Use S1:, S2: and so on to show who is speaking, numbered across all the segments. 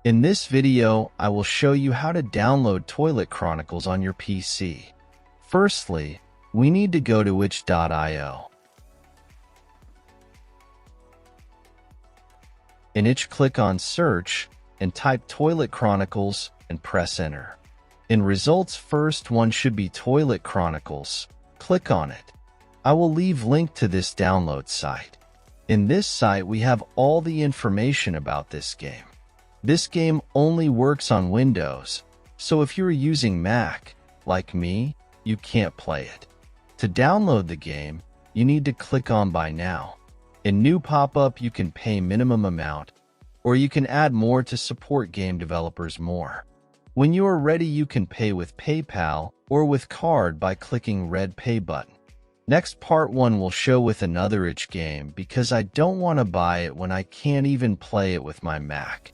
S1: In this video, I will show you how to download Toilet Chronicles on your PC. Firstly, we need to go to itch.io. In itch, click on Search and type Toilet Chronicles and press Enter. In results, first one should be Toilet Chronicles. Click on it. I will leave link to this download site. In this site, we have all the information about this game. This game only works on Windows, so if you're using Mac, like me, you can't play it. To download the game, you need to click on Buy Now. In new pop-up, you can pay minimum amount, or you can add more to support game developers more. When you are ready, you can pay with PayPal or with card by clicking red Pay button. Next, part 1 will show with another itch game because I don't want to buy it when I can't even play it with my Mac.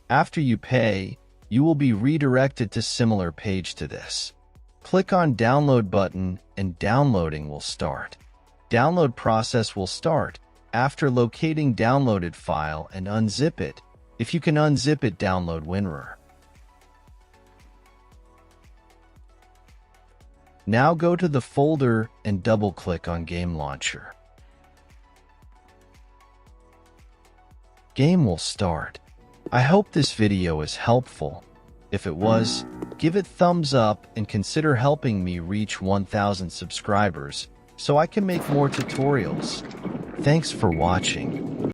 S1: After you pay, you will be redirected to similar page to this. Click on Download button and downloading will start. Download process will start after locating downloaded file and unzip it. If you can unzip it, download WinRAR. Now go to the folder and double-click on Game Launcher. Game will start. I hope this video is helpful. If it was, give it thumbs up and consider helping me reach 1,000 subscribers so I can make more tutorials. Thanks for watching.